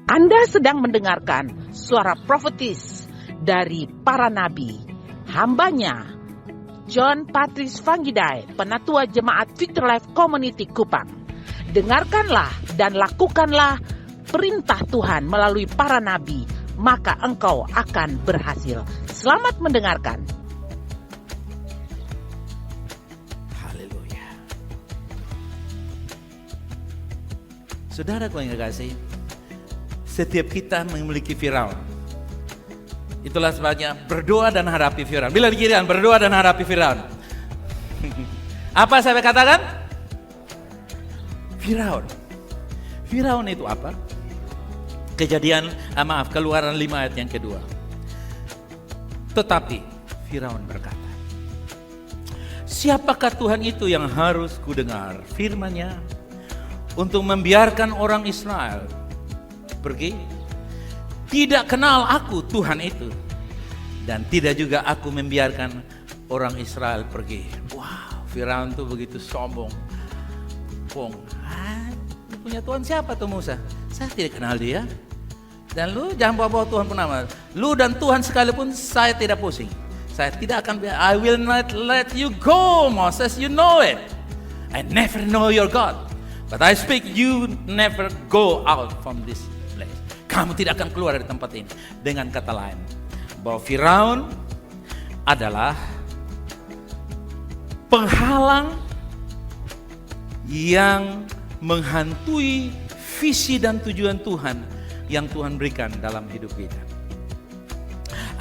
Anda sedang mendengarkan suara profetis dari para nabi, hambanya John Patrice Vanggidai, Penatua Jemaat Victory Life Community Kupang. Dengarkanlah dan lakukanlah perintah Tuhan melalui para nabi, maka engkau akan berhasil. Selamat mendengarkan. Haleluya. Saudaraku yang kekasih, setiap kita memiliki Firaun. Itulah sebabnya berdoa dan hadapi Firaun. Bila dikirikan berdoa dan hadapi Firaun. Apa saya katakan? Firaun. Firaun itu apa? Keluaran 5 ayat yang kedua. Tetapi Firaun berkata, siapakah Tuhan itu yang harus kudengar firman-Nya untuk membiarkan orang Israel pergi? Tidak kenal aku Tuhan itu, dan tidak juga aku membiarkan orang Israel pergi. Wow, Firaun tuh begitu sombong. Punya Tuhan siapa tuh Musa? Saya tidak kenal dia. Dan lu jangan bawa-bawa Tuhan pun nama. Lu dan Tuhan sekalipun saya tidak pusing. Saya tidak akan, I will not let you go Moses, you know it. I never know your God. But I speak, you never go out from this place. Kamu tidak akan keluar dari tempat ini. Dengan kata lain, bahwa Firaun adalah penghalang yang menghantui visi dan tujuan Tuhan yang Tuhan berikan dalam hidup kita.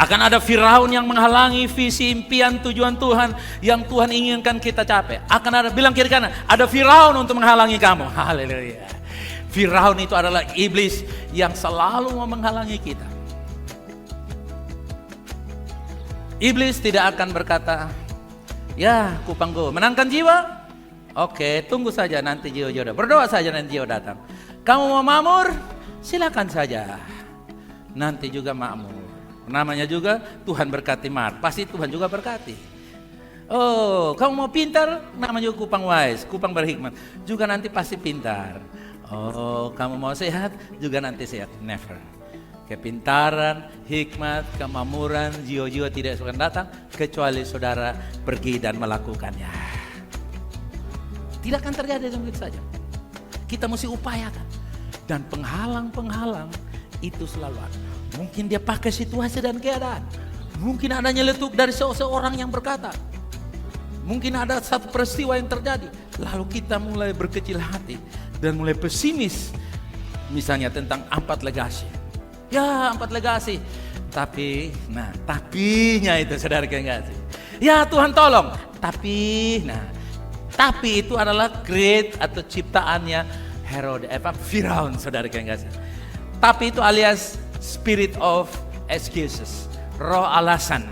Akan ada Firaun yang menghalangi visi, impian, tujuan Tuhan yang Tuhan inginkan kita capai. Akan ada, bilang kiri kanan, ada Firaun untuk menghalangi kamu. Haleluya. Firaun itu adalah iblis yang selalu mau menghalangi kita. Iblis tidak akan berkata, ya Kupanggo, menangkan jiwa? Oke, tunggu saja nanti jiwa-jiwa datang. Berdoa saja nanti jiwa datang. Kamu mau makmur? Silakan saja. Nanti juga makmur. Namanya juga Tuhan berkati Mar. Pasti Tuhan juga berkati. Oh, kamu mau pintar? Namanya juga Kupang wise, Kupang berhikmat. Juga nanti pasti pintar. Oh, kamu mau sehat? Juga nanti sehat. Never. Kepintaran, hikmat, kemakmuran, jiwa-jiwa tidak akan datang kecuali saudara pergi dan melakukannya. Tidak akan terjadi begitu saja. Kita mesti upayakan. Dan penghalang-penghalang itu selalu ada. Mungkin dia pakai situasi dan keadaan. Mungkin ada nyeletuk dari seseorang yang berkata. Mungkin ada satu peristiwa yang terjadi. Lalu kita mulai berkecil hati dan mulai pesimis. Misalnya tentang 4 legasi. Ya 4 legasi. Tapi, tapinya itu saudara yang kasih. Ya Tuhan tolong. Tapi itu adalah create atau ciptaannya Firaun, saudara yang kasih. Tapi itu alias spirit of excuses, roh alasan.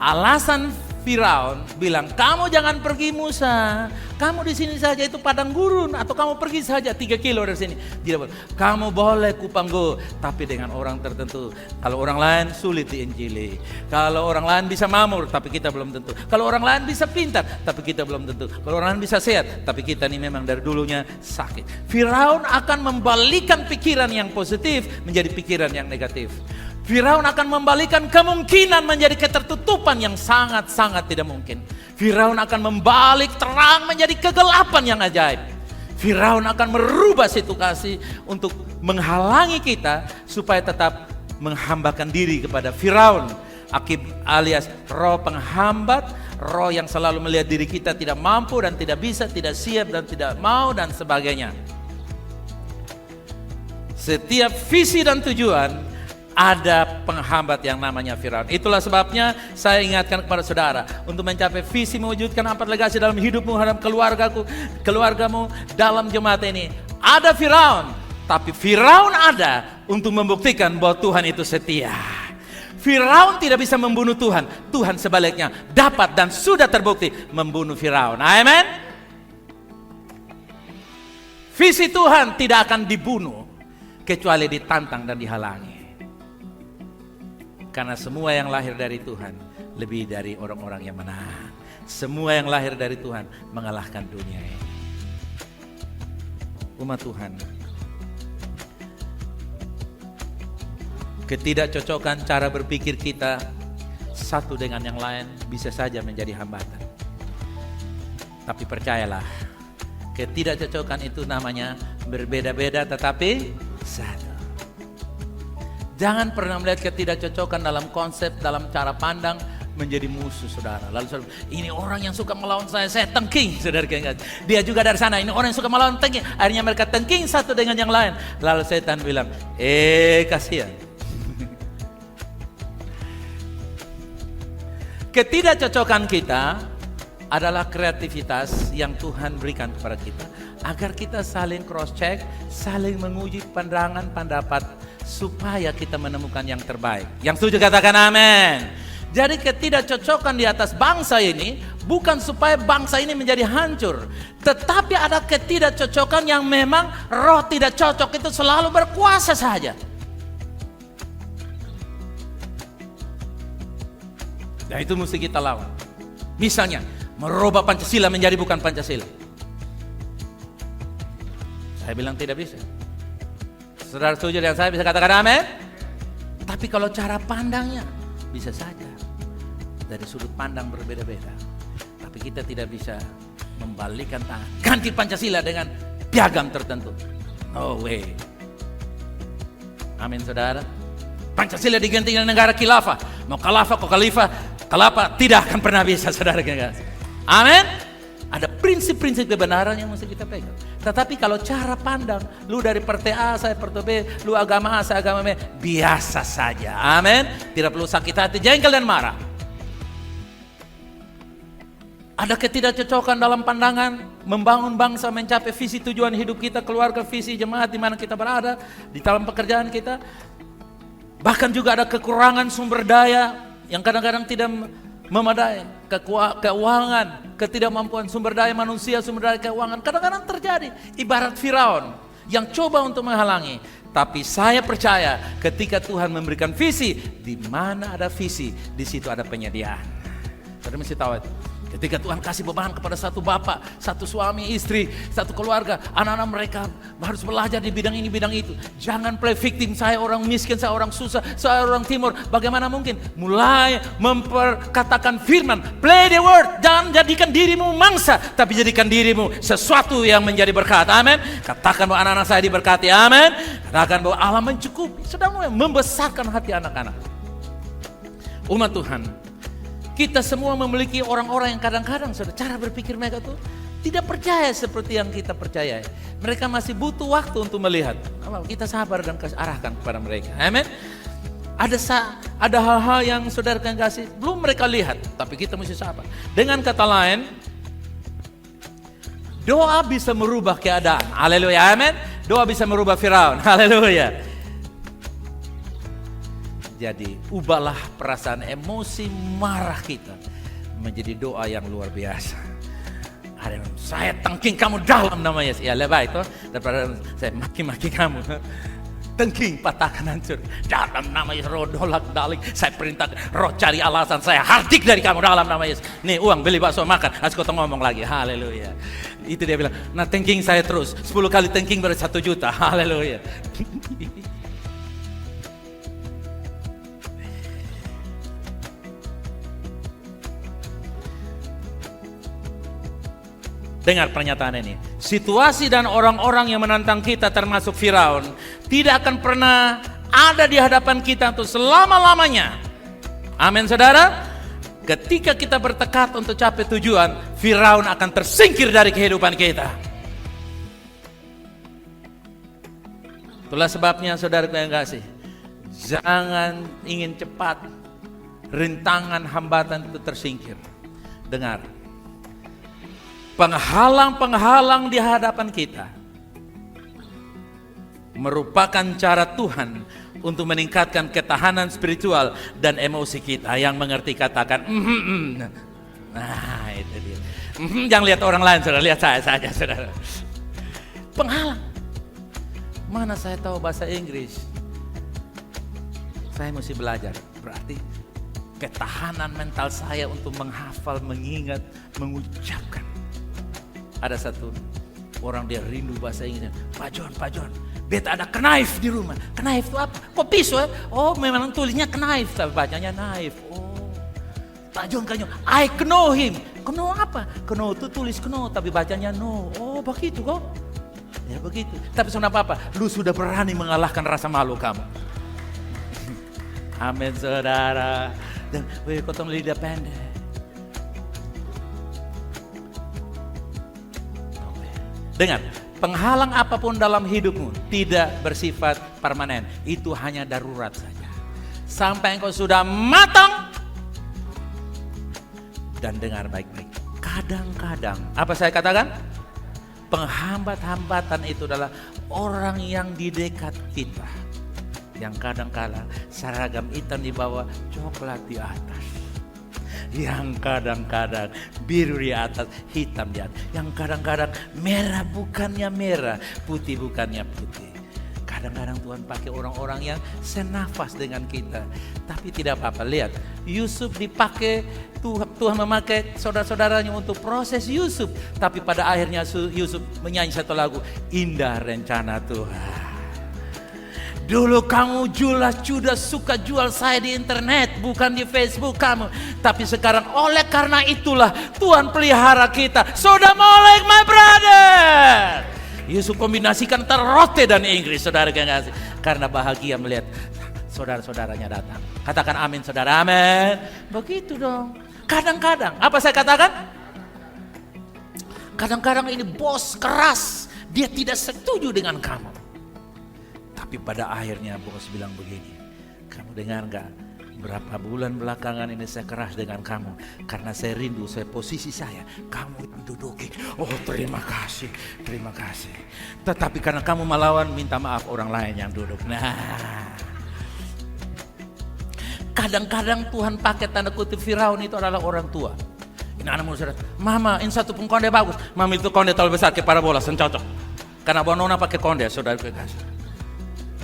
Alasan Firaun bilang, kamu jangan pergi Musa, kamu di sini saja itu padang gurun, atau kamu pergi saja 3 kilo dari sini. Tidak boleh. Kamu boleh Kupanggo, tapi dengan orang tertentu. Kalau orang lain sulit diinjili. Kalau orang lain bisa makmur, tapi kita belum tentu. Kalau orang lain bisa pintar, tapi kita belum tentu. Kalau orang lain bisa sehat, tapi kita ini memang dari dulunya sakit. Firaun akan membalikan pikiran yang positif menjadi pikiran yang negatif. Firaun akan membalikan kemungkinan menjadi ketertutupan yang sangat-sangat tidak mungkin. Firaun akan membalik terang menjadi kegelapan yang ajaib. Firaun akan merubah situasi untuk menghalangi kita supaya tetap menghambakan diri kepada Firaun. Alias roh penghambat, roh yang selalu melihat diri kita tidak mampu dan tidak bisa, tidak siap dan tidak mau dan sebagainya. Setiap visi dan tujuan ada penghambat yang namanya Firaun. Itulah sebabnya saya ingatkan kepada saudara untuk mencapai visi mewujudkan 4 legasi dalam hidupmu, dalam keluargamu, dalam jemaat ini. Ada Firaun, tapi Firaun ada untuk membuktikan bahwa Tuhan itu setia. Firaun tidak bisa membunuh Tuhan. Tuhan sebaliknya dapat dan sudah terbukti membunuh Firaun. Amen. Visi Tuhan tidak akan dibunuh kecuali ditantang dan dihalangi. Karena semua yang lahir dari Tuhan lebih dari orang-orang yang menang. Semua yang lahir dari Tuhan mengalahkan dunia ini. Umat Tuhan, Ketidakcocokan cara berpikir kita satu dengan yang lain bisa saja menjadi hambatan. Tapi percayalah, ketidakcocokan itu namanya berbeda-beda tetapi satu. Jangan pernah melihat ketidakcocokan dalam konsep, dalam cara pandang menjadi musuh saudara. Lalu saudara, ini orang yang suka melawan saya tengking. Saudara, dia juga dari sana, ini orang yang suka melawan tengking. Akhirnya mereka tengking satu dengan yang lain. Lalu setan bilang, kasihan. Ketidakcocokan kita adalah kreativitas yang Tuhan berikan kepada kita agar kita saling cross check, saling menguji pandangan, pendapat supaya kita menemukan yang terbaik. Yang setuju katakan amin. Jadi ketidakcocokan di atas bangsa ini bukan supaya bangsa ini menjadi hancur, tetapi ada ketidakcocokan yang memang roh tidak cocok itu selalu berkuasa saja. Dan itu mesti kita lawan. Misalnya, merubah Pancasila menjadi bukan Pancasila. Saya bilang tidak bisa. Saudara setuju dengan saya, bisa katakan amin? Tapi kalau cara pandangnya, bisa saja. Dari sudut pandang berbeda-beda. Tapi kita tidak bisa membalikkan tangan. Ganti Pancasila dengan piagam tertentu. No way. Amin saudara. Pancasila diganti dengan negara khilafah. Mau khalafah, kok khalifah, tidak akan pernah bisa saudara. Amin. Ada prinsip-prinsip kebenaran yang mesti kita pegang. Tetapi kalau cara pandang, lu dari partai A, saya partai B, lu agama A, saya agama B, biasa saja. Amin. Tidak perlu sakit hati, jengkel dan marah. Ada ketidakcocokan dalam pandangan, membangun bangsa, mencapai visi tujuan hidup kita, keluarga, visi jemaat di mana kita berada, di dalam pekerjaan kita. Bahkan juga ada kekurangan sumber daya yang kadang-kadang tidak memadai, keuangan, ketidakmampuan sumber daya manusia, sumber daya keuangan, kadang-kadang terjadi. Ibarat Firaun yang coba untuk menghalangi. Tapi saya percaya ketika Tuhan memberikan visi, di mana ada visi, di situ ada penyediaan. Saudara mesti tahu itu. Ketika Tuhan kasih beban kepada satu bapak, satu suami, istri, satu keluarga, anak-anak mereka harus belajar di bidang ini, bidang itu. Jangan play victim, saya orang miskin, saya orang susah, saya orang timur. Bagaimana mungkin? Mulai memperkatakan firman, play the word. Jangan jadikan dirimu mangsa, tapi jadikan dirimu sesuatu yang menjadi berkat. Amin. Katakan bahwa anak-anak saya diberkati. Amin. Katakan bahwa Allah mencukupi. Sedang membesarkan hati anak-anak. Umat Tuhan, kita semua memiliki orang-orang yang kadang-kadang cara berpikir mereka tuh tidak percaya seperti yang kita percaya. Mereka masih butuh waktu untuk melihat. Kita sabar dan arahkan kepada mereka. Amin. Ada hal-hal yang saudara kasih belum mereka lihat, tapi kita mesti sabar. Dengan kata lain, doa bisa merubah keadaan. Haleluya. Amin. Doa bisa merubah Firaun. Haleluya. Jadi ubahlah perasaan emosi marah kita menjadi doa yang luar biasa. Saya tengking kamu dalam nama Yesus. Ya lebih itu daripada saya maki-maki kamu. Tengking patahkan hancur dalam nama Yesus. Roh dolak dalik. Saya perintah roh cari alasan, saya hardik dari kamu dalam nama Yesus. Nih uang beli bakso makan. Aku ngomong lagi. Haleluya. Itu dia bilang. Nah tengking saya terus 10 kali tengking berarti 1 juta. Haleluya. Dengar pernyataan ini. Situasi dan orang-orang yang menantang kita termasuk Firaun tidak akan pernah ada di hadapan kita untuk selama-lamanya. Amin saudara. Ketika kita bertekad untuk capai tujuan, Firaun akan tersingkir dari kehidupan kita. Itulah sebabnya saudara yang kasih, jangan ingin cepat rintangan hambatan itu tersingkir. Dengar, penghalang-penghalang di hadapan kita merupakan cara Tuhan untuk meningkatkan ketahanan spiritual dan emosi kita. Yang mengerti katakan Nah itu dia. Jangan lihat orang lain saudara, lihat saya saja saudara. Penghalang. Mana saya tahu bahasa Inggris, saya mesti belajar. Berarti ketahanan mental saya untuk menghafal, mengingat, mengucapkan. Ada satu orang dia rindu bahasa Inggris. Pak John, Beta ada knife di rumah. Knife itu apa? Kok pisau ya? Oh memang tulisnya knife, tapi bacanya knife. Oh, tak John kanyo, I know him. Know apa? Know itu tulis know, tapi bacanya no. Oh begitu kok. Ya begitu. Tapi sudah apa? Lu sudah berani mengalahkan rasa malu kamu. Amin saudara. Dan potong lidah pendek. Dengar. Penghalang apapun dalam hidupmu tidak bersifat permanen. Itu hanya darurat saja. Sampai engkau sudah matang. Dan dengar baik-baik. Kadang-kadang, apa saya katakan? Penghambat-hambatan itu adalah orang yang di dekat kita. Yang kadang-kadang seragam hitam di bawah, coklat di atas. Yang kadang-kadang biru di atas, hitam di atas. Yang kadang-kadang merah bukannya merah, putih bukannya putih. Kadang-kadang Tuhan pakai orang-orang yang senafas dengan kita. Tapi tidak apa-apa, lihat. Yusuf dipakai, Tuhan memakai saudara-saudaranya untuk proses Yusuf. Tapi pada akhirnya Yusuf menyanyi satu lagu, Indah Rencana Tuhan. Dulu kamu sudah suka jual saya di internet, bukan di Facebook kamu. Tapi sekarang oleh karena itulah Tuhan pelihara kita. Sudah molek my brother. Yusuf kombinasikan roti dan Inggris, saudara yang kasih. Karena bahagia melihat saudara-saudaranya datang. Katakan amin saudara, amin. Begitu dong. Kadang-kadang, apa saya katakan? Kadang-kadang ini bos keras. Dia tidak setuju dengan kamu. Tapi pada akhirnya bos bilang begini, kamu dengar gak? Berapa bulan belakangan ini saya keras dengan kamu. Karena saya rindu, saya posisi saya. Kamu duduki. Oh terima kasih, terima kasih. Tetapi karena kamu melawan, minta maaf orang lain yang duduk. Nah, kadang-kadang Tuhan pakai tanda kutip Firaun itu adalah orang tua. Ini anak muda, mama ini satu pun konde bagus. Mama itu konde terlalu besar ke parabola, sencocok. Karena bonona pakai konde, saudara kekasih.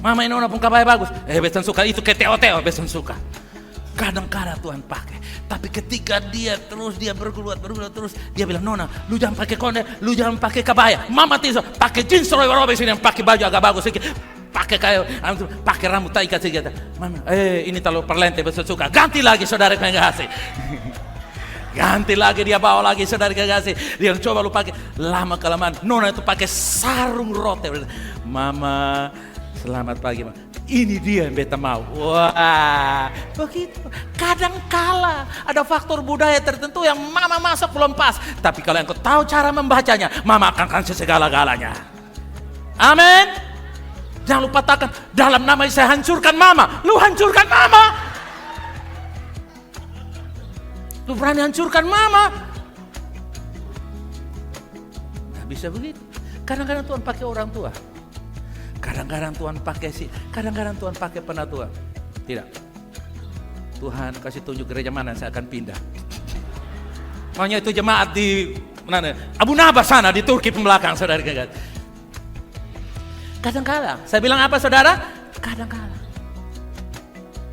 Mama ini pun kabaya bagus. Besan suka itu ke teo-teo, besan suka. Kadang-kadang Tuhan pakai. Tapi ketika dia bergulat terus, dia bilang, Nona, lu jangan pakai konde, lu jangan pakai kabaya. Mama tiso, pakai jeans robek sini, pakai baju agak bagus sedikit. Pakai rambut tak ikat sedikit. Mama, ini terlalu perlente, besan suka. Ganti lagi saudara kekasih. Ganti lagi, dia bawa lagi saudara kekasih. Dia coba lu pakai. Lama kelamaan, Nona itu pakai sarung roti. Mama, selamat pagi, Ma. Ini dia yang beta mau. Wah, begitu. Kadang-kala ada faktor budaya tertentu yang mama masak belum pas. Tapi kalau engkau tahu cara membacanya, mama akan kasih segala-galanya. Amin. Jangan lupa katakan, dalam nama saya hancurkan mama. Lu hancurkan mama. Lu berani hancurkan mama. Gak bisa begitu. Kadang-kadang Tuhan pakai orang tua. Kadang-kadang Tuhan pakai penatua. Tidak. Tuhan kasih tunjuk gereja mana saya akan pindah. Maunya itu jemaat di mana? Abu Nabas sana di Turki pembelakang saudara. Kadang-kadang, saya bilang apa saudara? Kadang-kadang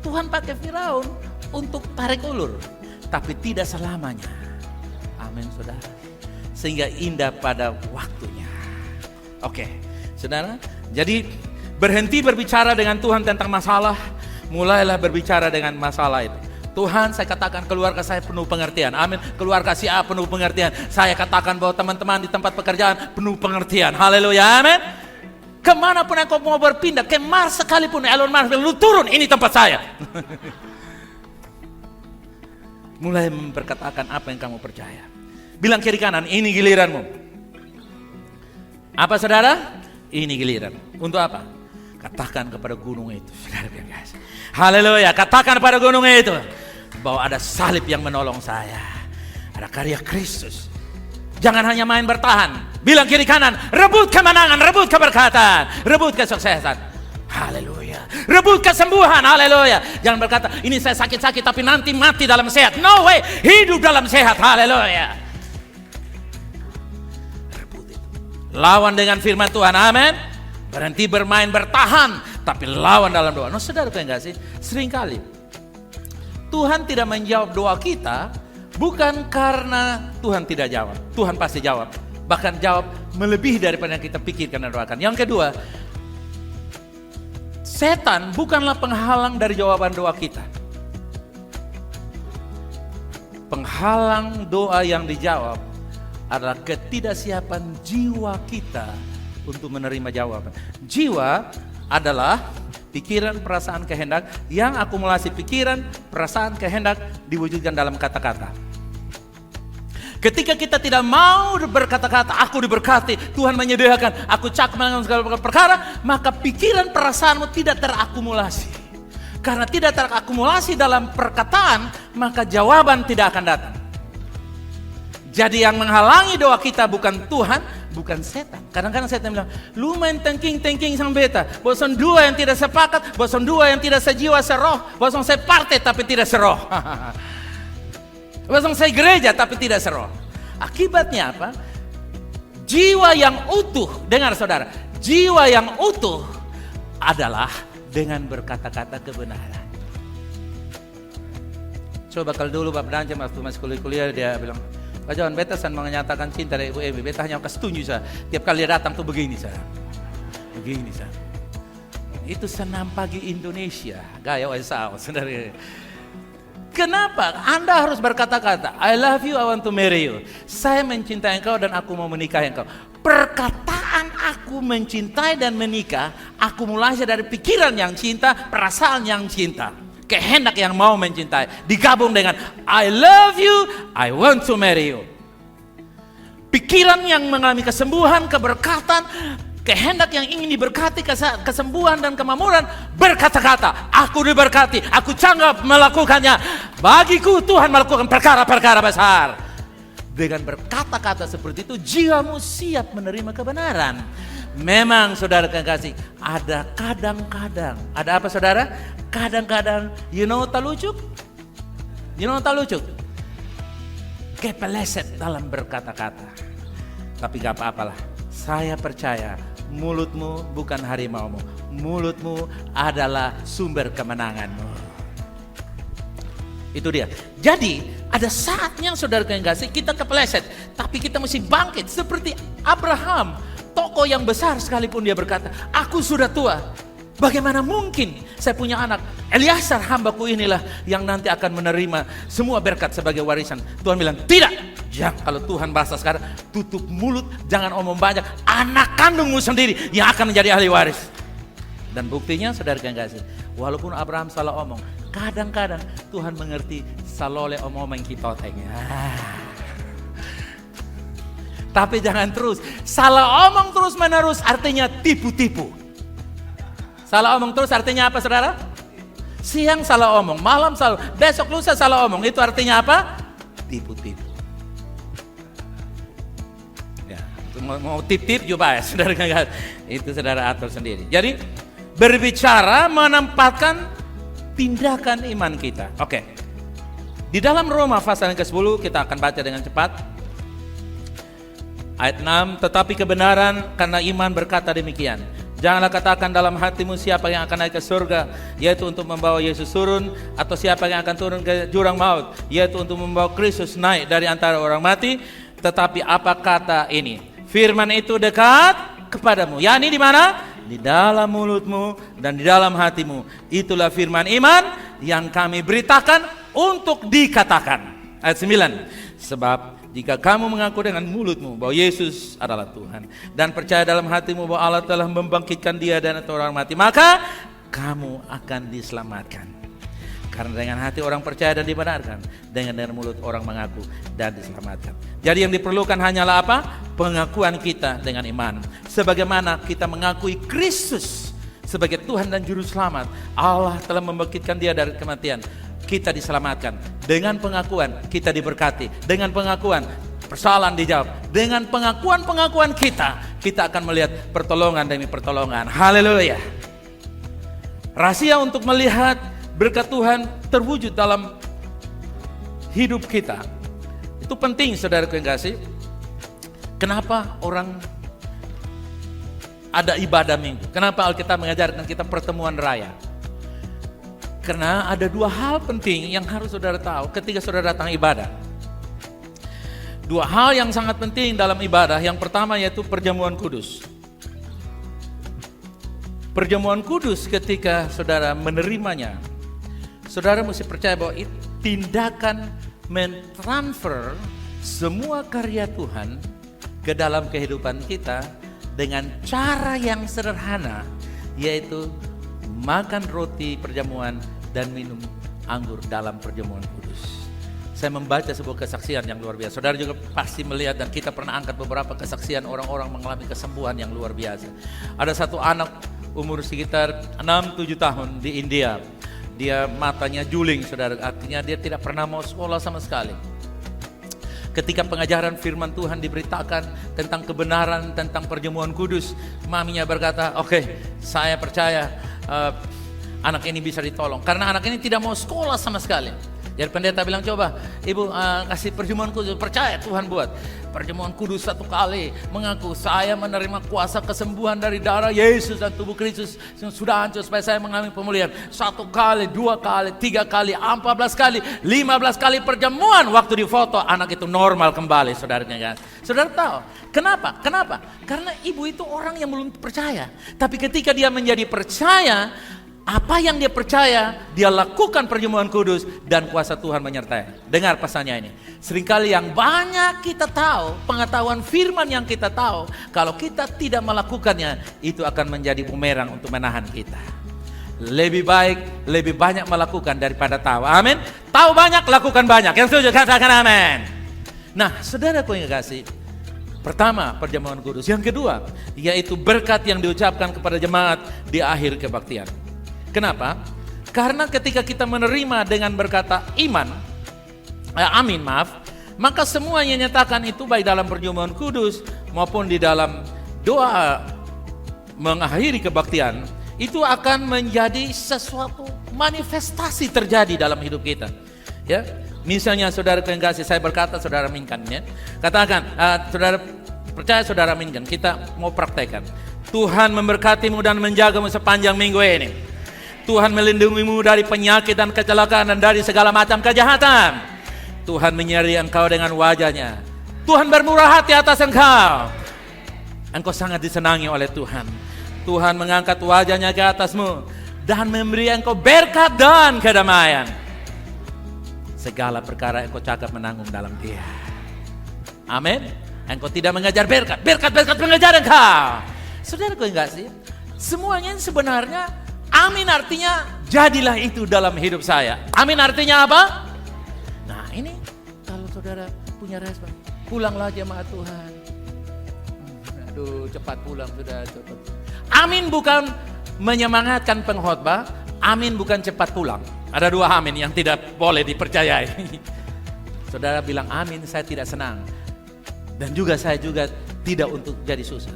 Tuhan pakai Firaun untuk tarik ulur, tapi tidak selamanya. Amin saudara. Sehingga indah pada waktunya. Oke, saudara. Jadi berhenti berbicara dengan Tuhan tentang masalah, mulailah berbicara dengan masalah itu. Tuhan, saya katakan keluarga saya penuh pengertian. Amin. Keluarga si A penuh pengertian. Saya katakan bahwa teman-teman di tempat pekerjaan penuh pengertian. Haleluya. Amin. Kemanapun engkau mau berpindah, ke Mars sekalipun, Elon Musk, lu turun, ini tempat saya. Mulai memperkatakan apa yang kamu percaya. Bilang kiri kanan, ini giliranmu. Apa saudara? Ini giliran. Untuk apa? Katakan kepada gunung itu. Haleluya. Katakan pada gunung itu bahwa ada salib yang menolong saya. Ada karya Kristus. Jangan hanya main bertahan. Bilang kiri kanan, rebut kemenangan, rebut keberkatan, rebut kesuksesan. Haleluya. Rebut kesembuhan. Haleluya. Jangan berkata, ini saya sakit-sakit tapi nanti mati dalam sehat. No way. Hidup dalam sehat. Haleluya. Lawan dengan firman Tuhan, amin. Berhenti bermain bertahan, tapi lawan dalam doa. No, saudara tahu enggak sih? Seringkali Tuhan tidak menjawab doa kita bukan karena Tuhan tidak jawab. Tuhan pasti jawab. Bahkan jawab melebihi daripada yang kita pikirkan dan doakan. Yang kedua, setan bukanlah penghalang dari jawaban doa kita. Penghalang doa yang dijawab adalah ketidaksiapan jiwa kita untuk menerima jawaban. Jiwa adalah pikiran, perasaan, kehendak yang akumulasi pikiran, perasaan, kehendak diwujudkan dalam kata-kata. Ketika kita tidak mau berkata-kata, aku diberkati, Tuhan menyediakan, aku cakap dengan segala perkara, maka pikiran, perasaanmu tidak terakumulasi. Karena tidak terakumulasi dalam perkataan, maka jawaban tidak akan datang. Jadi yang menghalangi doa kita bukan Tuhan, bukan setan. Kadang-kadang setan bilang, lu main tengking sang beta, bosan dua yang tidak sepakat, bosan dua yang tidak sejiwa seroh, bosan saya partai tapi tidak seroh. Bosan saya gereja tapi tidak seroh. Akibatnya apa? Jiwa yang utuh, dengar saudara, jiwa yang utuh adalah dengan berkata-kata kebenaran. Coba kalau dulu Bapak Danca waktu masih kuliah dia bilang, Pak John, beta san menyatakan cinta dari Ibu Emi, beta hanya setuju saya. Tiap kali dia datang tuh begini saya. Begini saya. Itu senam pagi Indonesia, gaya WSA, saudara. Kenapa? Anda harus berkata-kata, I love you, I want to marry you. Saya mencintai engkau dan aku mau menikahi engkau. Perkataan aku mencintai dan menikah, akumulasi dari pikiran yang cinta, perasaan yang cinta, kehendak yang mau mencintai, digabung dengan I love you, I want to marry you. Pikiran yang mengalami kesembuhan, keberkatan, kehendak yang ingin diberkati, kesembuhan dan kemakmuran, berkata-kata, aku diberkati, aku sanggup melakukannya. Bagiku Tuhan melakukan perkara-perkara besar. Dengan berkata-kata seperti itu, jiwamu siap menerima kebenaran. Memang saudara kekasih, ada kadang-kadang, ada apa saudara? Kadang-kadang, you know talucuk? You know talucuk? Kepeleset dalam berkata-kata. Tapi gak apa-apalah, saya percaya mulutmu bukan harimaumu. Mulutmu adalah sumber kemenanganmu. Itu dia. Jadi ada saatnya saudara yang kasih kita kepeleset, tapi kita mesti bangkit seperti Abraham, tokoh yang besar sekalipun dia berkata, aku sudah tua, bagaimana mungkin saya punya anak? Eliasar hambaku inilah yang nanti akan menerima semua berkat sebagai warisan. Tuhan bilang tidak. Jangan, kalau Tuhan bahasa sekarang, tutup mulut, jangan omong banyak. Anak kandungmu sendiri yang akan menjadi ahli waris. Dan buktinya saudara yang kasih, walaupun Abraham salah omong, kadang-kadang Tuhan mengerti salole omong kita tanya. Tapi jangan terus. Salah omong terus menerus artinya tipu-tipu. Salah omong terus artinya apa saudara? Siang salah omong, malam salah, besok lusa salah omong. Itu artinya apa? Tipu-tipu. Ya, mau tip-tip juga ya saudara. Itu saudara atur sendiri. Jadi berbicara menempatkan tindakan iman kita. Oke. Di dalam Roma pasal yang ke-10 kita akan baca dengan cepat. Ayat 6, tetapi kebenaran karena iman berkata demikian. Janganlah katakan dalam hatimu siapa yang akan naik ke surga, yaitu untuk membawa Yesus turun, atau siapa yang akan turun ke jurang maut, yaitu untuk membawa Kristus naik dari antara orang mati. Tetapi apa kata ini? Firman itu dekat kepadamu. Yani di mana? Di dalam mulutmu dan di dalam hatimu. Itulah firman iman yang kami beritakan untuk dikatakan. Ayat 9. Sebab jika kamu mengaku dengan mulutmu bahwa Yesus adalah Tuhan dan percaya dalam hatimu bahwa Allah telah membangkitkan dia dari antara orang mati, maka kamu akan diselamatkan. Karena dengan hati orang percaya dan dibenarkan, dengan mulut orang mengaku dan diselamatkan. Jadi yang diperlukan hanyalah apa? Pengakuan kita dengan iman. Sebagaimana kita mengakui Kristus sebagai Tuhan dan Juru Selamat, Allah telah membangkitkan dia dari kematian, kita diselamatkan. Dengan pengakuan kita diberkati. Dengan pengakuan persoalan dijawab. Dengan pengakuan-pengakuan kita akan melihat pertolongan demi pertolongan. Haleluya. Rahasia untuk melihat berkat Tuhan terwujud dalam hidup kita itu penting, saudaraku yang kasih. Kenapa orang ada ibadah minggu? Kenapa Alkitab mengajarkan kita pertemuan raya? Karena ada dua hal penting yang harus saudara tahu ketika saudara datang ibadah. Dua hal yang sangat penting dalam ibadah. Yang pertama yaitu perjamuan kudus. Perjamuan kudus ketika saudara menerimanya, saudara mesti percaya bahwa itu tindakan mentransfer semua karya Tuhan ke dalam kehidupan kita dengan cara yang sederhana, yaitu makan roti perjamuan dan minum anggur dalam perjamuan kudus. Saya membaca sebuah kesaksian yang luar biasa. Saudara juga pasti melihat dan kita pernah angkat beberapa kesaksian orang-orang mengalami kesembuhan yang luar biasa. Ada satu anak umur sekitar 6-7 tahun di India. Dia matanya juling, saudara. Artinya dia tidak pernah mau sekolah sama sekali. Ketika pengajaran firman Tuhan diberitakan tentang kebenaran, tentang perjamuan kudus, maminya berkata, oke, saya percaya anak ini bisa ditolong. Karena anak ini tidak mau sekolah sama sekali. Jadi pendeta bilang, coba ibu kasih perjamuan kudus, percaya Tuhan buat perjamuan kudus 1 kali, mengaku saya menerima kuasa kesembuhan dari darah Yesus dan tubuh Kristus yang sudah hancur supaya saya mengalami pemulihan. 1 kali, 2 kali, 3 kali, 14 kali, 15 kali perjamuan. Waktu di foto anak itu normal kembali, saudaranya kan. Saudara tahu kenapa? Kenapa? Karena ibu itu orang yang belum percaya. Tapi ketika dia menjadi percaya, apa yang dia percaya, dia lakukan perjamuan kudus dan kuasa Tuhan menyertai. Dengar pesannya ini. Seringkali yang banyak kita tahu, pengetahuan firman yang kita tahu, kalau kita tidak melakukannya, itu akan menjadi bumerang untuk menahan kita. Lebih baik, lebih banyak melakukan daripada tahu. Amin. Tahu banyak, lakukan banyak. Yang setuju katakan amin. Nah, saudaraku yang kasih, pertama perjamuan kudus. Yang kedua, yaitu berkat yang diucapkan kepada jemaat di akhir kebaktian. Kenapa? Karena ketika kita menerima dengan berkata amin, maka semua yang nyatakan itu baik dalam perjamuan kudus maupun di dalam doa mengakhiri kebaktian, itu akan menjadi sesuatu manifestasi terjadi dalam hidup kita. Ya, misalnya saudara yang kasih, saya berkata saudara aminkan ya. Katakan, saudara percaya saudara aminkan. Kita mau praktekkan. Tuhan memberkatimu dan menjagamu sepanjang minggu ini. Tuhan melindungimu dari penyakit dan kecelakaan dan dari segala macam kejahatan. Tuhan menyertai engkau dengan wajahnya. Tuhan bermurah hati atas engkau. Engkau sangat disenangi oleh Tuhan. Tuhan mengangkat wajahnya ke atasmu dan memberi engkau berkat dan kedamaian. Segala perkara engkau cakap menanggung dalam Dia. Amin. Engkau tidak mengejar berkat. Berkat mengejar engkau. Saudaraku yang kasih, semuanya sebenarnya amin artinya jadilah itu dalam hidup saya. Amin artinya apa? Nah ini kalau saudara punya respon, pulanglah jemaat Tuhan. Aduh cepat pulang sudah cepat. Amin bukan menyemangatkan pengkhotbah. Amin bukan cepat pulang. Ada 2 amin yang tidak boleh dipercayai. Saudara bilang amin, saya tidak senang. Dan juga saya juga tidak untuk jadi susah.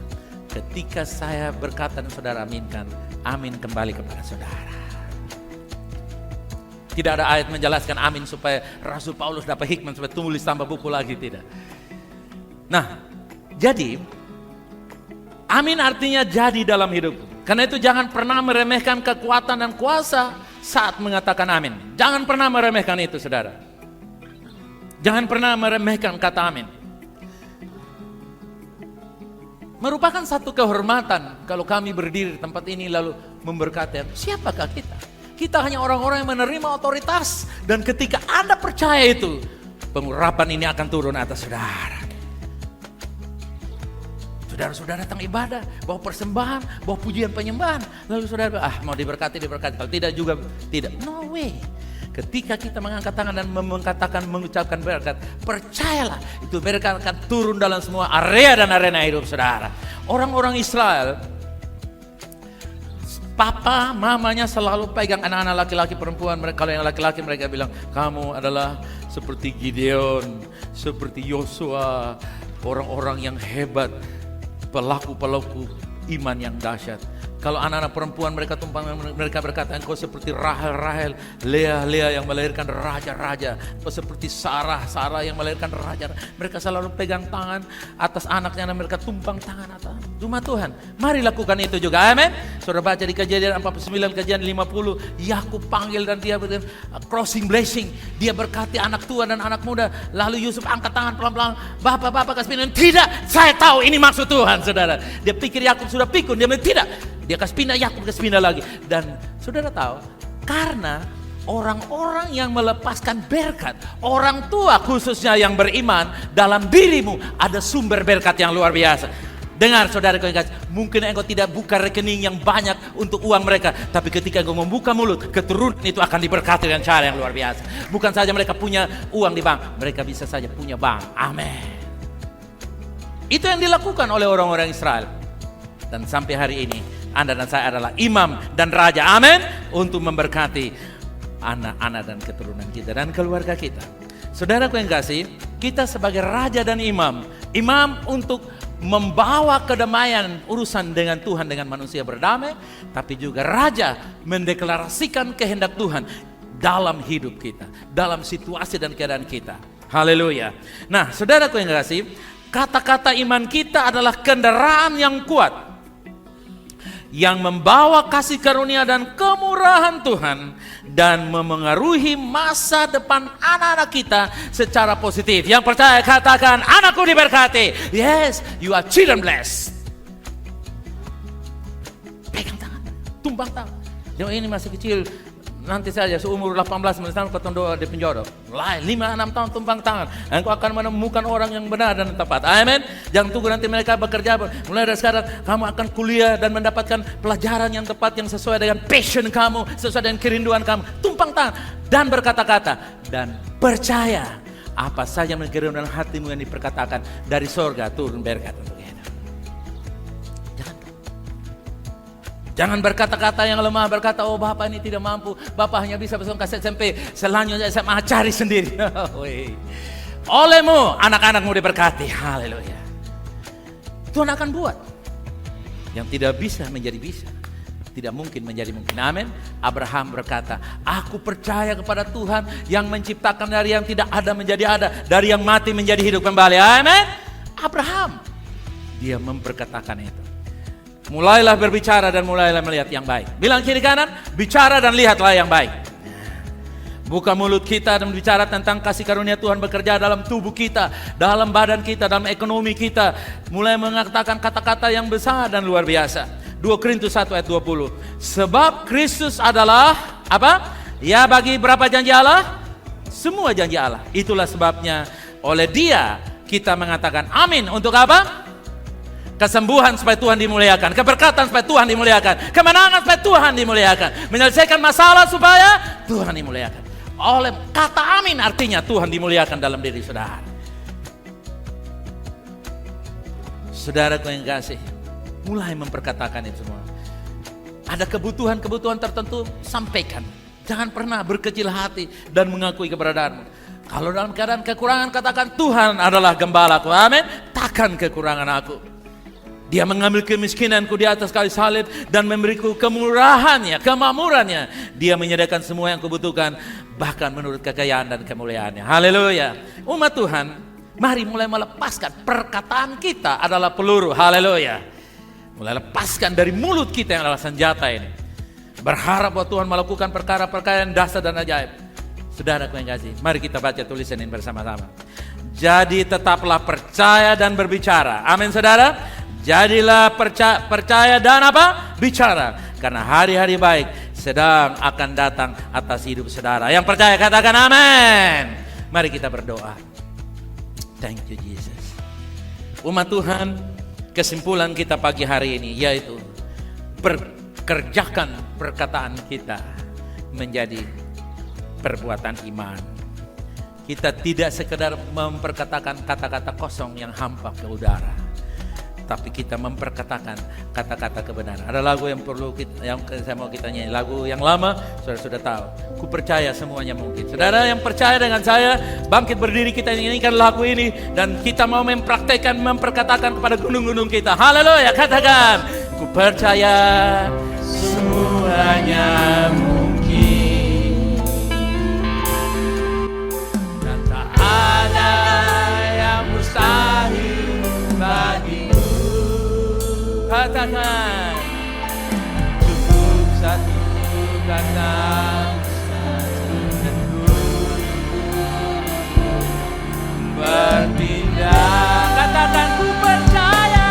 Ketika saya berkata dan saudara aminkan, amin kembali kepada saudara. Tidak ada ayat menjelaskan amin supaya Rasul Paulus dapat hikmat supaya tulis tambah buku lagi, tidak. Nah, jadi amin artinya jadi dalam hidupku. Karena itu jangan pernah meremehkan kekuatan dan kuasa saat mengatakan amin. Jangan pernah meremehkan itu, saudara. Jangan pernah meremehkan kata amin. Merupakan satu kehormatan kalau kami berdiri di tempat ini lalu memberkati. Siapakah kita? Kita hanya orang-orang yang menerima otoritas. Dan ketika Anda percaya itu, pengurapan ini akan turun atas saudara. Saudara-saudara datang ibadah, bawa persembahan, bawa pujian penyembahan. Lalu saudara, mau diberkati. Kalau tidak juga tidak. No way. Ketika kita mengangkat tangan dan mengucapkan berkat, percayalah itu berkat akan turun dalam semua area dan arena hidup saudara. Orang-orang Israel, papa, mamanya selalu pegang anak-anak laki-laki perempuan. Kalau yang laki-laki mereka bilang, kamu adalah seperti Gideon, seperti Yosua, orang-orang yang hebat, pelaku-pelaku iman yang dahsyat. Kalau anak-anak perempuan mereka berkata, engkau seperti Rahel, Lea yang melahirkan raja-raja. Engkau seperti Sarah yang melahirkan raja. Mereka selalu pegang tangan atas anaknya dan mereka tumpang tangan atas rumah Tuhan. Mari lakukan itu juga, amin. Saudara baca di Kejadian 49, Kejadian 50, Yakub panggil dan dia crossing blessing. Dia berkati anak tua dan anak muda. Lalu Yusuf angkat tangan pelan-pelan, Bapak kasih minum. Tidak, saya tahu ini maksud Tuhan, saudara. Dia pikir Yakub sudah pikun, dia bilang tidak. Dia kasih pindah, Yakub kasih pindah lagi. Dan saudara tahu, karena orang-orang yang melepaskan berkat, orang tua khususnya yang beriman, dalam dirimu ada sumber berkat yang luar biasa. Dengar saudara yang kasih, mungkin engkau tidak buka rekening yang banyak untuk uang mereka, tapi ketika engkau membuka mulut, keturunan itu akan diberkati dengan cara yang luar biasa. Bukan saja mereka punya uang di bank, mereka bisa saja punya bank. Amin. Itu yang dilakukan oleh orang-orang Israel. Dan sampai hari ini, Anda dan saya adalah imam dan raja. Amin. Untuk memberkati anak-anak dan keturunan kita dan keluarga kita. Saudaraku yang kasih, kita sebagai raja dan imam untuk membawa kedamaian urusan dengan Tuhan, dengan manusia berdamai, tapi juga raja mendeklarasikan kehendak Tuhan dalam hidup kita, dalam situasi dan keadaan kita. Haleluya. Nah, saudaraku yang kasih, kata-kata iman kita adalah kendaraan yang kuat yang membawa kasih karunia dan kemurahan Tuhan dan memengaruhi masa depan anak-anak kita secara positif. Yang percaya katakan, anakku diberkati. Yes, you are children blessed. Pegang tangan, tumpang tangan. Yang ini masih kecil, nanti saja seumur 18 tahun kau doa di penjara. 5-6 tahun tumpang tangan. Engkau akan menemukan orang yang benar dan tepat. Amin. Jangan tunggu nanti mereka bekerja. Mulai dari sekarang kamu akan kuliah dan mendapatkan pelajaran yang tepat, yang sesuai dengan passion kamu, sesuai dengan kerinduan kamu. Tumpang tangan dan berkata-kata dan percaya apa saja yang kerinduan hatimu yang diperkatakan dari sorga turun berkat untuk kita. Jangan berkata-kata yang lemah, berkata, oh Bapak ini tidak mampu, Bapak hanya bisa besok kasih SMP, selanjutnya SMA cari sendiri. Olehmu, anak-anakmu diberkati. Haleluya. Tuhan akan buat. Yang tidak bisa menjadi bisa, tidak mungkin menjadi mungkin. Amin. Abraham berkata, aku percaya kepada Tuhan yang menciptakan dari yang tidak ada menjadi ada, dari yang mati menjadi hidup kembali. Amin. Abraham, dia memperkatakan itu. Mulailah berbicara dan mulailah melihat yang baik. Bilang kiri kanan, bicara dan lihatlah yang baik. Buka mulut kita dan bicara tentang kasih karunia Tuhan bekerja dalam tubuh kita, dalam badan kita, dalam ekonomi kita. Mulai mengatakan kata-kata yang besar dan luar biasa. 2 Korintus 1 ayat 20. Sebab Kristus adalah apa? Ya, bagi berapa janji Allah? Semua janji Allah. Itulah sebabnya oleh Dia kita mengatakan amin. Untuk apa? Kesembuhan supaya Tuhan dimuliakan, keberkatan supaya Tuhan dimuliakan, kemenangan supaya Tuhan dimuliakan, menyelesaikan masalah supaya Tuhan dimuliakan. Oleh kata amin artinya Tuhan dimuliakan dalam diri saudara. Saudaraku yang kasih, mulai memperkatakan itu semua. Ada kebutuhan-kebutuhan tertentu, sampaikan. Jangan pernah berkecil hati dan mengakui keberadaanmu. Kalau dalam keadaan kekurangan, katakan Tuhan adalah gembalaku. Amin. Takkan kekurangan aku. Dia mengambil kemiskinanku di atas kayu salib dan memberiku kemurahannya, kemakmurannya. Dia menyediakan semua yang kubutuhkan, bahkan menurut kekayaan dan kemuliaannya. Haleluya. Umat Tuhan, mari mulai melepaskan. Perkataan kita adalah peluru. Haleluya. Mulai lepaskan dari mulut kita yang adalah senjata ini. Berharap bahwa Tuhan melakukan perkara-perkara yang dahsyat dan ajaib. Saudaraku yang kasih, mari kita baca tulisan ini bersama-sama. Jadi tetaplah percaya dan berbicara. Amin saudara. Jadilah percaya dan apa? Bicara. Karena hari-hari baik sedang akan datang atas hidup saudara. Yang percaya katakan amin. Mari kita berdoa. Thank you Jesus. Umat Tuhan, kesimpulan kita pagi hari ini yaitu kerjakan perkataan kita menjadi perbuatan iman. Kita tidak sekedar memperkatakan kata-kata kosong yang hampa ke udara, tapi kita memperkatakan kata-kata kebenaran. Ada lagu yang saya mau kita nyanyi, lagu yang lama, saudara sudah tahu. Ku percaya semuanya mungkin. Saudara yang percaya dengan saya, bangkit berdiri, kita nyanyikan lagu ini dan kita mau mempraktekkan, memperkatakan kepada gunung-gunung kita. Haleluya, katakan, ku percaya semuanya mungkin dan tak ada yang mustahil bagi. Katakan cukup satu kata berpindah. Katakan ku percaya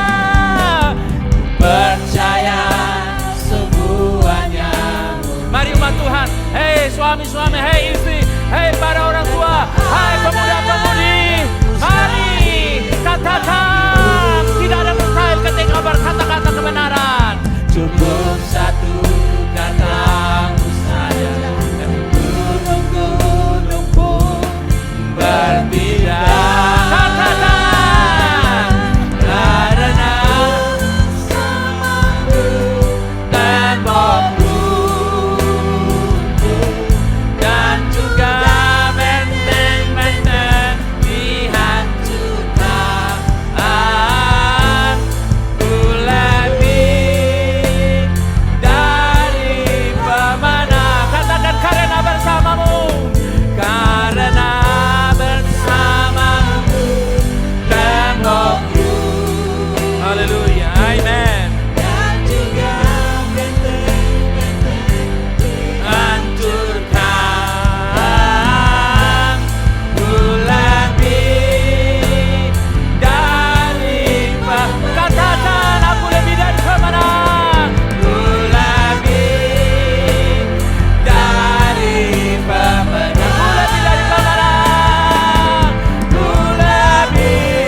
Hei suami-suami, hei istri, hei para orang tua, hai pemuda-pemudi, mari katakan, tidak ada mustahil ketika berkata-kata kebenaran. Cukup satu katamu saja, dan gunung-gunung pun berpindah. Katakan, karena bersamamu tembok runtuh, dan juga benteng-benteng dihancurkan. Ku lebih dari pemenang. Katakan, karena bersamamu, karena bersamamu tembok runtuh. Haleluya, amen. Dan juga benteng-benteng hancurkan. Ku lebih dari katakan, aku lebih dari pemenang. Ku lebih dari pemenang. Ku lebih dari pemenang. Ku lebih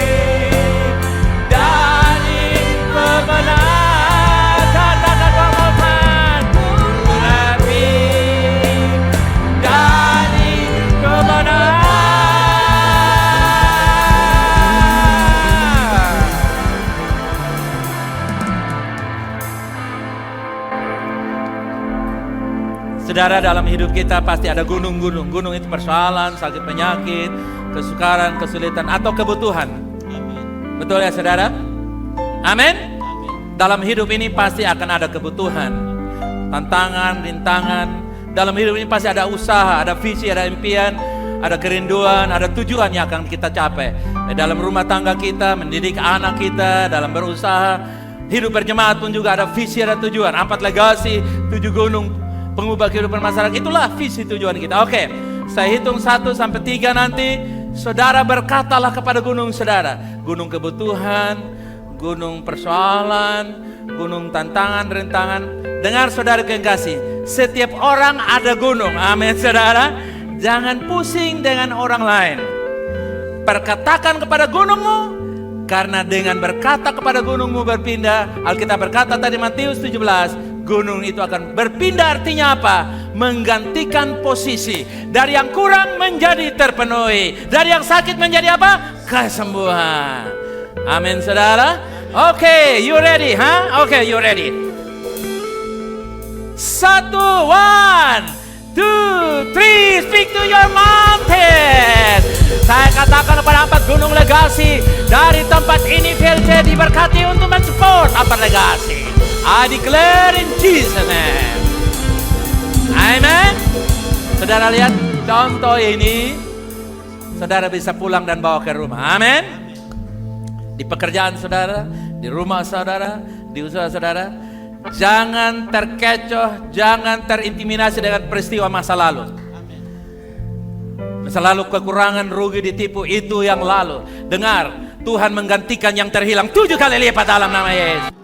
dari pemenang. Katakan one more time. Ku lebih dari pemenang. Saudara, dalam hidup kita pasti ada gunung-gunung. Gunung itu persoalan, sakit penyakit, kesukaran, kesulitan, atau kebutuhan. Betul ya saudara? Amin? Dalam hidup ini pasti akan ada kebutuhan, tantangan, rintangan. Dalam hidup ini pasti ada usaha, ada visi, ada impian, ada kerinduan, ada tujuan yang akan kita capai. Dalam rumah tangga kita, mendidik anak kita, dalam berusaha, hidup berjemaat pun juga ada visi, ada tujuan. 4 legasi, 7 gunung, pengubah kehidupan masyarakat. Itulah visi tujuan kita. Oke, saya hitung 1 sampai 3 nanti. Saudara berkatalah kepada gunung saudara. Gunung kebutuhan, gunung persoalan, gunung tantangan, rintangan. Dengar saudara yang kasih, setiap orang ada gunung. Amin saudara. Jangan pusing dengan orang lain. Perkatakan kepada gunungmu, karena dengan berkata kepada gunungmu berpindah. Alkitab berkata tadi Matius 17, gunung itu akan berpindah. Artinya apa? Menggantikan posisi. Dari yang kurang menjadi terpenuhi. Dari yang sakit menjadi apa? Kesembuhan. Amin saudara. Oke, you ready? Oke, you ready? 1, 1, 2, 3, speak to your mountain. Saya katakan kepada 4 gunung legasi dari tempat ini, VLC diberkati untuk mensupport 4 legasi. I declare in Jesus' name. Amen. Saudara lihat contoh ini, saudara bisa pulang dan bawa ke rumah. Amen. Di pekerjaan saudara, di rumah saudara, di usaha saudara. Jangan terkecoh, jangan terintimidasi dengan peristiwa masa lalu. Masa lalu kekurangan, rugi, ditipu, itu yang lalu. Dengar, Tuhan menggantikan yang terhilang 7 kali lipat dalam nama Yesus.